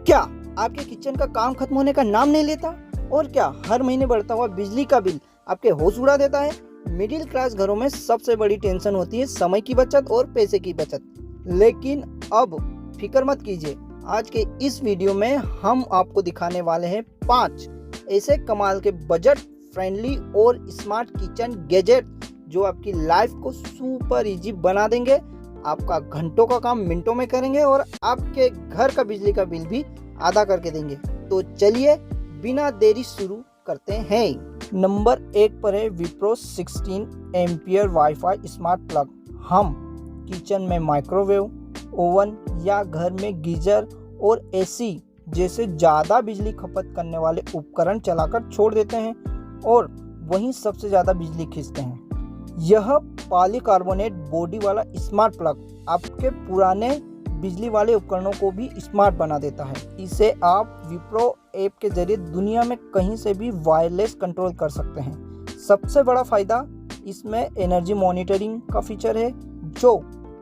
क्या आपके किचन का काम खत्म होने का नाम नहीं लेता? और क्या हर महीने बढ़ता हुआ बिजली का बिल आपके होश उड़ा देता है? मिडिल क्लास घरों में सबसे बड़ी टेंशन होती है समय की बचत और पैसे की बचत। लेकिन अब फिक्र मत कीजिए, आज के इस वीडियो में हम आपको दिखाने वाले हैं 5 ऐसे कमाल के बजट फ्रेंडली और स्मार्ट किचन गैजेट जो आपकी लाइफ को सुपर इजी बना देंगे, आपका घंटों का काम मिनटों में करेंगे और आपके घर का बिजली का बिल भी आधा करके देंगे। तो चलिए बिना देरी शुरू करते हैं। नंबर 1 पर है Wipro 16 ampere wifi smart plug. हम किचन में माइक्रोवेव, ओवन या घर में गीजर और एसी जैसे ज़्यादा बिजली खपत करने वाले उपकरण चलाकर छोड़ देते हैं और वहीं सबसे ज़्यादा बिजली खींचते हैं। यह पॉलीकार्बोनेट बॉडी वाला स्मार्ट प्लग आपके पुराने बिजली वाले उपकरणों को भी स्मार्ट बना देता है। इसे आप विप्रो ऐप के जरिए दुनिया में कहीं से भी वायरलेस कंट्रोल कर सकते हैं। सबसे बड़ा फ़ायदा इसमें एनर्जी मॉनिटरिंग का फीचर है जो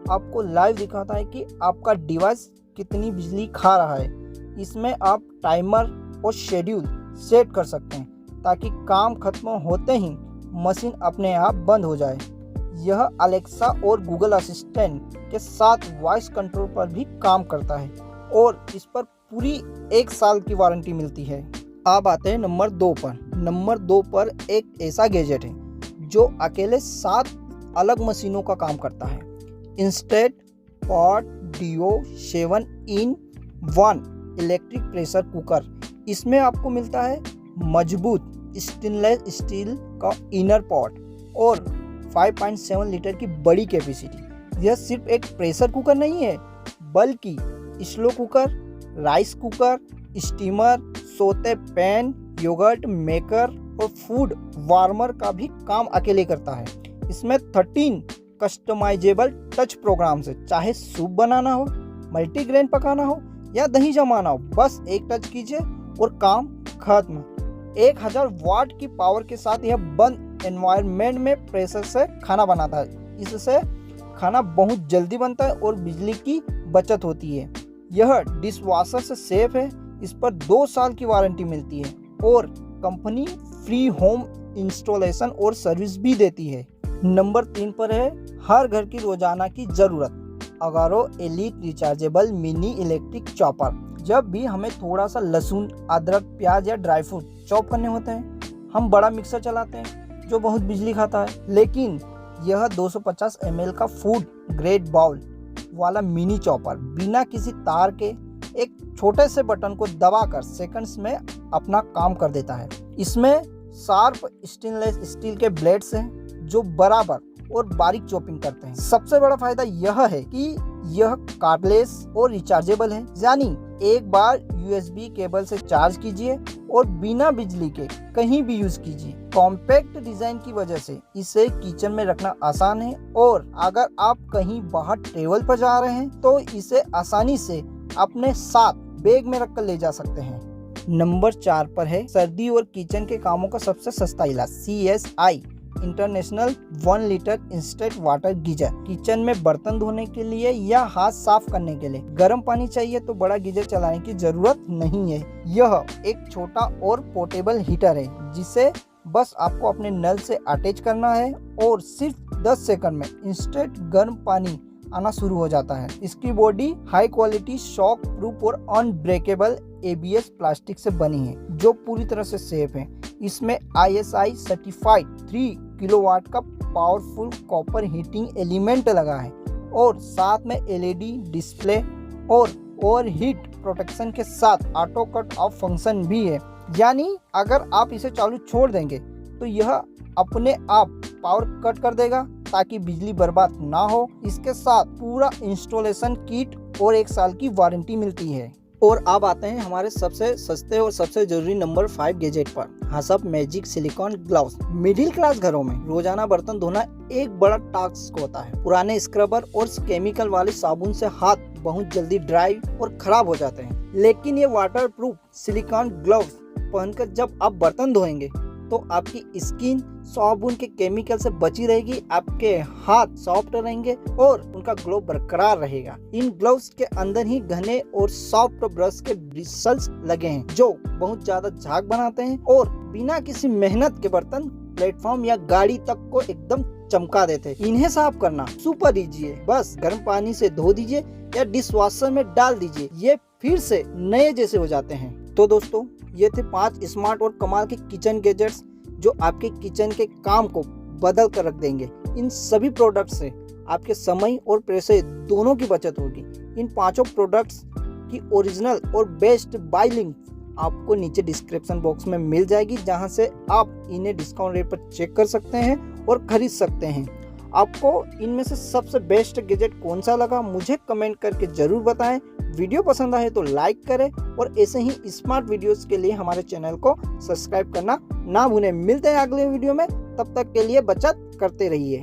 आपको लाइव दिखाता है कि आपका डिवाइस कितनी बिजली खा रहा है। इसमें आप टाइमर और शेड्यूल सेट कर सकते हैं ताकि काम खत्म होते ही मशीन अपने आप बंद हो जाए। यह अलेक्सा और गूगल असिस्टेंट के साथ वॉइस कंट्रोल पर भी काम करता है और इस पर पूरी 1 साल की वारंटी मिलती है। अब आते हैं नंबर 2 पर। नंबर 2 पर एक ऐसा गैजेट है जो अकेले 7 अलग मशीनों का काम करता है। Instant pot duo 7 in 1 electric pressure cooker. इसमें आपको मिलता है मजबूत स्टेनलेस स्टील का इनर पॉट और 5.7 लीटर की बड़ी कैपेसिटी। यह सिर्फ एक प्रेशर कुकर नहीं है बल्कि slow cooker, rice cooker, steamer, सोते पैन, योगर्ट मेकर और फूड वार्मर का भी काम अकेले करता है। इसमें 13 कस्टमाइजेबल टच प्रोग्राम्स है। चाहे सूप बनाना हो, मल्टीग्रेन पकाना हो या दही जमाना हो, बस एक टच कीजिए और काम खत्म। 1000 वाट की पावर के साथ यह बंद एनवायरनमेंट में प्रेशर से खाना बनाता है। इससे खाना बहुत जल्दी बनता है और बिजली की बचत होती है। यह डिशवॉशर से सेफ है। इस पर 2 साल की वारंटी मिलती है और कंपनी फ्री होम इंस्टॉलेशन और सर्विस भी देती है। नंबर 3 पर है हर घर की रोजाना की जरूरत Agaro elite rechargeable mini electric chopper. जब भी हमें थोड़ा सा लहसुन, अदरक, प्याज या ड्राई फ्रूट चॉप करने होते हैं, हम बड़ा मिक्सर चलाते हैं जो बहुत बिजली खाता है। लेकिन यह 250 ml का फूड ग्रेड बाउल वाला मिनी चॉपर बिना किसी तार के एक छोटे से बटन को दबाकर सेकंड्स में अपना काम कर देता है। इसमें शार्प स्टेनलेस स्टील के ब्लेड्स हैं जो बराबर और बारीक चॉपिंग करते हैं। सबसे बड़ा फायदा यह है कि यह कार्डलेस और रिचार्जेबल है, यानी एक बार USB केबल से चार्ज कीजिए और बिना बिजली के कहीं भी यूज कीजिए। कॉम्पैक्ट डिजाइन की वजह से इसे किचन में रखना आसान है और अगर आप कहीं बाहर ट्रेवल पर जा रहे हैं तो इसे आसानी से अपने साथ बैग में रखकर ले जा सकते हैं। नंबर 4 पर है सर्दी और किचन के कामों का सबसे सस्ता इलाज CSI international 1 litre instant water geyser. Kitchen में बर्तन धोने के लिए या हाथ साफ करने के लिए गर्म पानी चाहिए तो बड़ा गीजर चलाने की जरूरत नहीं है। यह एक छोटा और पोर्टेबल हीटर है जिसे बस आपको अपने नल से अटैच करना है और सिर्फ 10 सेकंड में इंस्टेंट गर्म पानी आना शुरू हो जाता है। इसकी body high quality shock proof और अनब्रेकेबल ABS प्लास्टिक से बनी है जो पूरी तरह से सेफ है। इसमें ISI सर्टिफाइड 3 किलोवाट का पावरफुल कॉपर हीटिंग एलिमेंट लगा है और साथ में LED डिस्प्ले और ओवरहीट प्रोटेक्शन के साथ ऑटो कट ऑफ फंक्शन भी है। यानी अगर आप इसे चालू छोड़ देंगे तो यह अपने आप पावर कट कर देगा ताकि बिजली बर्बाद ना हो। इसके साथ पूरा इंस्टॉलेशन किट और 1 साल की वारंटी मिलती है। और अब आते हैं हमारे सबसे सस्ते और सबसे जरूरी नंबर 5 गैजेट पर। हसप magic silicone gloves. Middle class घरों में रोजाना बर्तन धोना एक बड़ा टास्क होता है। पुराने स्क्रबर और केमिकल वाले साबुन से हाथ बहुत जल्दी ड्राई और खराब हो जाते हैं। लेकिन ये वाटर प्रूफ सिलिकॉन ग्लव्स पहनकर जब आप बर्तन धोएंगे तो आपकी स्किन साबुन के केमिकल से बची रहेगी, आपके हाथ सॉफ्ट रहेंगे और उनका ग्लो बरकरार रहेगा। इन ग्लव्स के अंदर ही घने और सॉफ्ट ब्रश के ब्रिसल्स लगे हैं जो बहुत ज्यादा झाग बनाते हैं और बिना किसी मेहनत के बर्तन, प्लेटफॉर्म या गाड़ी तक को एकदम चमका देते हैं। इन्हें साफ करना सुपर इजी है, बस गर्म पानी से धो दीजिए या डिश वॉशर में डाल दीजिए, ये फिर से नए जैसे हो जाते हैं। तो दोस्तों, ये थे 5 स्मार्ट और कमाल के किचन गैजेट्स जो आपके किचन के काम को बदल कर रख देंगे। इन सभी प्रोडक्ट्स से आपके समय और पैसे दोनों की बचत होगी। इन 5 प्रोडक्ट्स की ओरिजिनल और बेस्ट बाय लिंक आपको नीचे डिस्क्रिप्शन बॉक्स में मिल जाएगी, जहां से आप इन्हें डिस्काउंट रेट पर चेक कर सकते हैं और खरीद सकते हैं। आपको इनमें से सबसे बेस्ट गैजेट कौन सा लगा मुझे कमेंट करके जरूर बताएं। वीडियो पसंद आए तो लाइक करें और ऐसे ही स्मार्ट वीडियोस के लिए हमारे चैनल को सब्सक्राइब करना ना भूलें। मिलते हैं अगले वीडियो में, तब तक के लिए बचत करते रहिए।